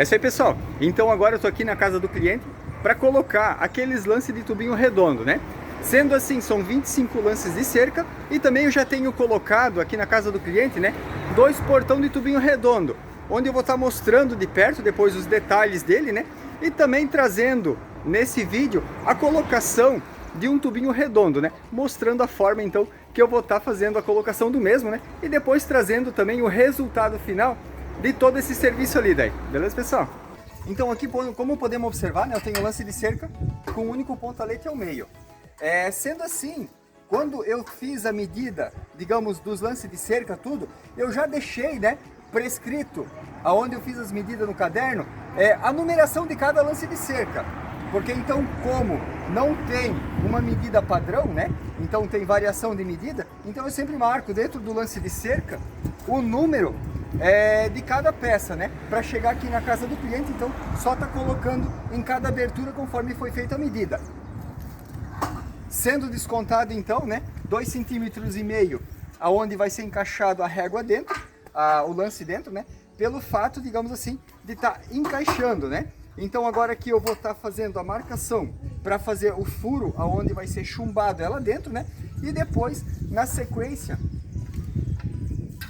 É isso aí, pessoal. Então agora eu tô aqui na casa do cliente para colocar aqueles lances de tubinho redondo, né? Sendo assim, são 25 lances de cerca e também eu já tenho colocado aqui na casa do cliente, né, 2 portão de tubinho redondo, onde eu vou estar mostrando de perto depois os detalhes dele, né? E também trazendo nesse vídeo a colocação de um tubinho redondo, né? Mostrando a forma então que eu vou estar fazendo a colocação do mesmo, né? E depois trazendo também o resultado final de todo esse serviço ali daí. Beleza, pessoal? Então aqui, como podemos observar, né, eu tenho lance de cerca com um único pontalete ao meio. Sendo assim, quando eu fiz a medida, digamos, dos lances de cerca, tudo, eu já deixei, né, prescrito, aonde eu fiz as medidas no caderno, a numeração de cada lance de cerca. Porque então, como não tem uma medida padrão, né, então tem variação de medida, então eu sempre marco dentro do lance de cerca o número de cada peça, né, para chegar aqui na casa do cliente, então só tá colocando em cada abertura conforme foi feita a medida. Sendo descontado então, né, 2,5 cm aonde vai ser encaixado a régua dentro, o lance dentro, né, pelo fato, digamos assim, de estar encaixando, né. Então agora aqui eu vou estar fazendo a marcação para fazer o furo aonde vai ser chumbado ela dentro, né, e depois na sequência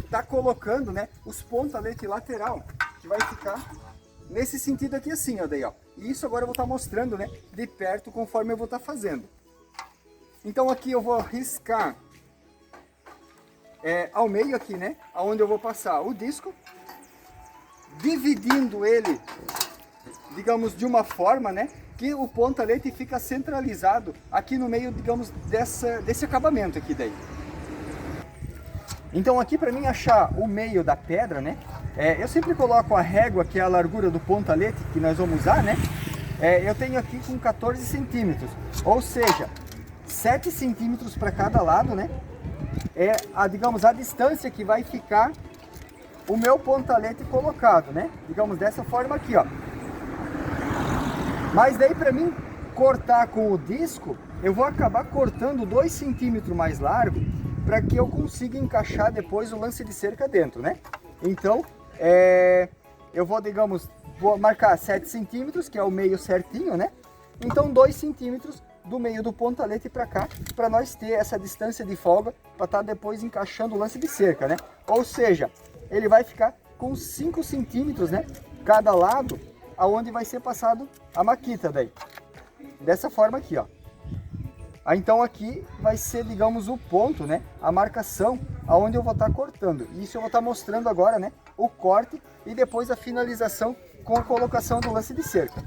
tá colocando, né, os pontalete lateral, que vai ficar nesse sentido aqui assim, ó, daí, ó. E isso agora eu vou estar mostrando, né, de perto conforme eu vou estar fazendo. Então aqui eu vou riscar ao meio aqui, né, aonde eu vou passar o disco, dividindo ele, digamos, de uma forma, né, que o pontalete fica centralizado aqui no meio, digamos, desse acabamento aqui daí. Então aqui para mim achar o meio da pedra, né, eu sempre coloco a régua, que é a largura do pontalete que nós vamos usar, né, eu tenho aqui com 14 centímetros, ou seja, 7 centímetros para cada lado, né, digamos, a distância que vai ficar o meu pontalete colocado, né, digamos dessa forma aqui, ó. Mas daí para mim cortar com o disco, eu vou acabar cortando 2 centímetros mais largo, para que eu consiga encaixar depois o lance de cerca dentro, né? Então, eu vou, digamos, vou marcar 7 centímetros, que é o meio certinho, né? Então 2 centímetros do meio do pontalete para cá, para nós ter essa distância de folga, para estar depois encaixando o lance de cerca, né? Ou seja, ele vai ficar com 5 centímetros, né? Cada lado, aonde vai ser passado a maquita daí. Dessa forma aqui, ó. Então aqui vai ser, digamos, o ponto, né, a marcação aonde eu vou estar cortando. Isso eu vou estar mostrando agora, né, o corte e depois a finalização com a colocação do lance de cerca.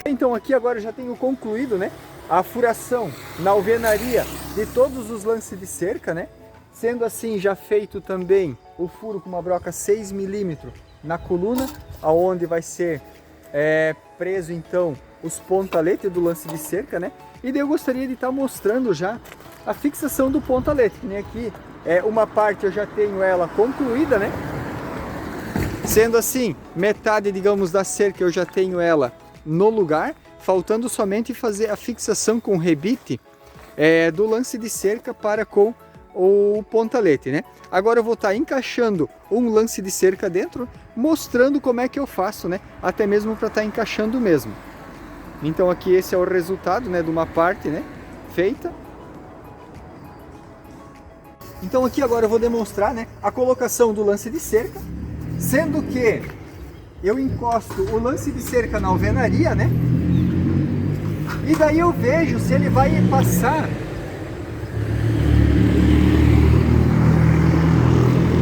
Então aqui agora eu já tenho concluído, né, a furação na alvenaria de todos os lances de cerca, né, sendo assim já feito também o furo com uma broca 6 mm na coluna, aonde vai ser preso então os pontaletes do lance de cerca, né, e daí eu gostaria de estar mostrando já a fixação do pontalete, que nem aqui uma parte eu já tenho ela concluída, né, sendo assim metade, digamos, da cerca eu já tenho ela no lugar, faltando somente fazer a fixação com rebite do lance de cerca para com o pontalete, né? Agora eu vou estar encaixando um lance de cerca dentro, mostrando como é que eu faço, né? Até mesmo para estar encaixando mesmo. Então aqui esse é o resultado, né, de uma parte, né, feita. Então aqui agora eu vou demonstrar, né, a colocação do lance de cerca, sendo que eu encosto o lance de cerca na alvenaria, né? E daí eu vejo se ele vai passar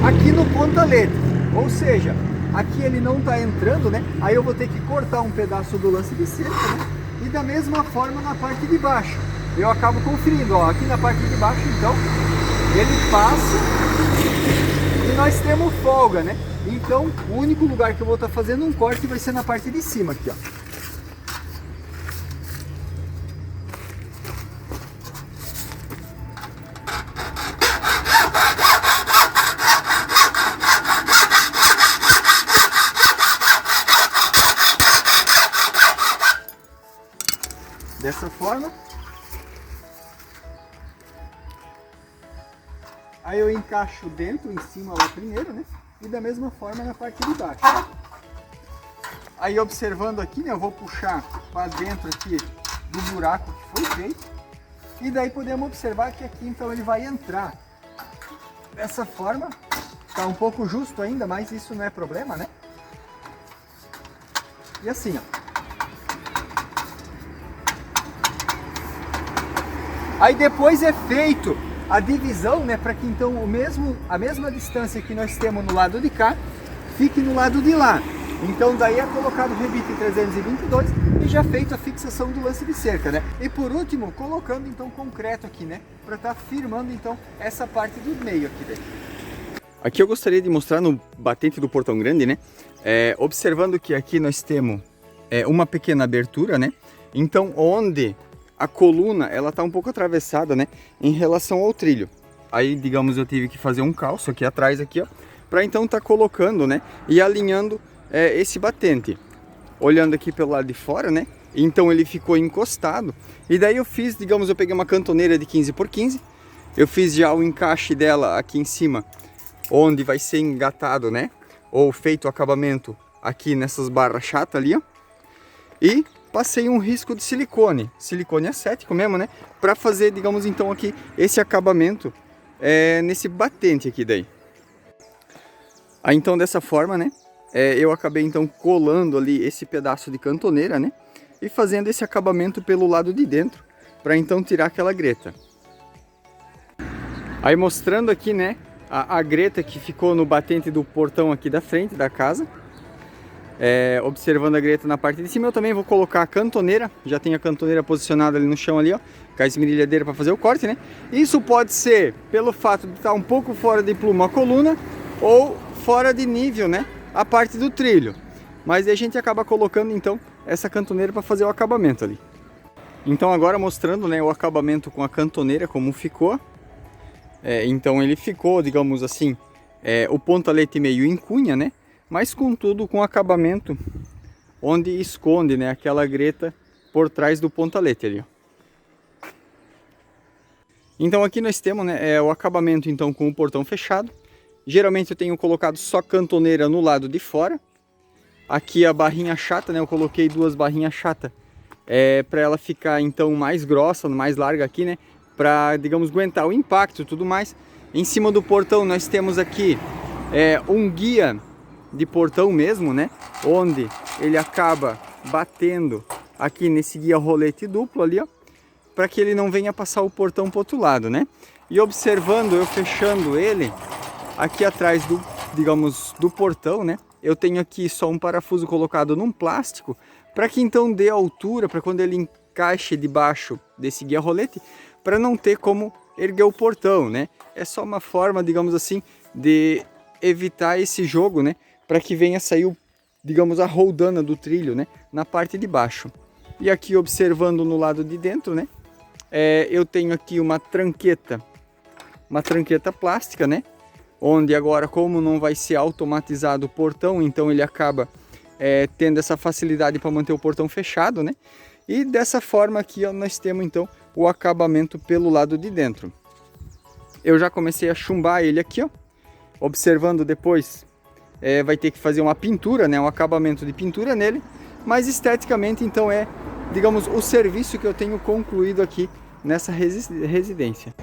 aqui no pontalete. Ou seja, aqui ele não está entrando, né? Aí eu vou ter que cortar um pedaço do lance de cerca, né? E da mesma forma na parte de baixo. Eu acabo conferindo, ó, aqui na parte de baixo, então, ele passa e nós temos folga, né? Então, o único lugar que eu vou estar fazendo um corte vai ser na parte de cima aqui, ó. forma. Aí eu encaixo dentro, em cima lá primeiro, né? E da mesma forma na parte de baixo. Aí observando aqui, né? Eu vou puxar para dentro aqui do buraco que foi feito. E daí podemos observar que aqui então ele vai entrar dessa forma. Tá um pouco justo ainda, mas isso não é problema, né? E assim, ó. Aí depois é feito a divisão, né, para que então a mesma distância que nós temos no lado de cá fique no lado de lá. Então daí é colocado o rebite 322 e já feito a fixação do lance de cerca, né? E por último, colocando então concreto aqui, né, para estar firmando então essa parte do meio aqui daí. Aqui eu gostaria de mostrar no batente do portão grande, né, observando que aqui nós temos uma pequena abertura, né? Então onde a coluna ela tá um pouco atravessada, né, em relação ao trilho. Aí, digamos, eu tive que fazer um calço aqui atrás aqui, ó, para então tá colocando, né, e alinhando esse batente. Olhando aqui pelo lado de fora, né? Então ele ficou encostado. E daí eu fiz, digamos, eu peguei uma cantoneira de 15 por 15. Eu fiz já o encaixe dela aqui em cima, onde vai ser engatado, né? Ou feito o acabamento aqui nessas barras chatas ali, ó. E passei um risco de silicone acético mesmo, né? Para fazer, digamos, então aqui esse acabamento nesse batente aqui daí. Aí então dessa forma, né? Eu acabei então colando ali esse pedaço de cantoneira, né? E fazendo esse acabamento pelo lado de dentro, para então tirar aquela greta. Aí mostrando aqui, né? A greta que ficou no batente do portão aqui da frente da casa. Observando a greta na parte de cima, eu também vou colocar a cantoneira. Já tem a cantoneira posicionada ali no chão ali, ó, com a esmerilhadeira para fazer o corte, né? Isso pode ser pelo fato de estar um pouco fora de pluma a coluna ou fora de nível, né, a parte do trilho. Mas aí a gente acaba colocando então essa cantoneira para fazer o acabamento ali. Então agora mostrando, né, o acabamento com a cantoneira como ficou. Então ele ficou, digamos assim, o pontalete meio em cunha, né? Mas contudo com acabamento onde esconde, né, aquela greta por trás do pontalete ali, ó. Então aqui nós temos, né, o acabamento então com o portão fechado. Geralmente eu tenho colocado só cantoneira no lado de fora. Aqui a barrinha chata, né, eu coloquei duas barrinhas chatas para ela ficar então mais grossa, mais larga aqui, né, para, digamos, aguentar o impacto e tudo mais. Em cima do portão nós temos aqui um guia de portão mesmo, né? Onde ele acaba batendo aqui nesse guia rolete duplo ali, ó, para que ele não venha passar o portão para o outro lado, né? E observando, eu fechando ele aqui atrás do, digamos, do portão, né? Eu tenho aqui só um parafuso colocado num plástico para que então dê altura para quando ele encaixe debaixo desse guia rolete, para não ter como erguer o portão, né? É só uma forma, digamos assim, de evitar esse jogo, né? Para que venha sair, digamos, a roldana do trilho, né, na parte de baixo. E aqui observando no lado de dentro, né, eu tenho aqui uma tranqueta plástica, né, onde agora, como não vai ser automatizado o portão, então ele acaba tendo essa facilidade para manter o portão fechado, né. E dessa forma aqui, ó, nós temos então o acabamento pelo lado de dentro. Eu já comecei a chumbar ele aqui, ó, observando depois. Vai ter que fazer uma pintura, né, um acabamento de pintura nele, mas esteticamente então digamos, o serviço que eu tenho concluído aqui nessa residência.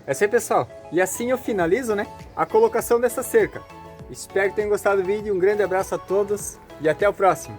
É isso aí, pessoal. E assim eu finalizo, né, a colocação dessa cerca. Espero que tenham gostado do vídeo, um grande abraço a todos e até o próximo.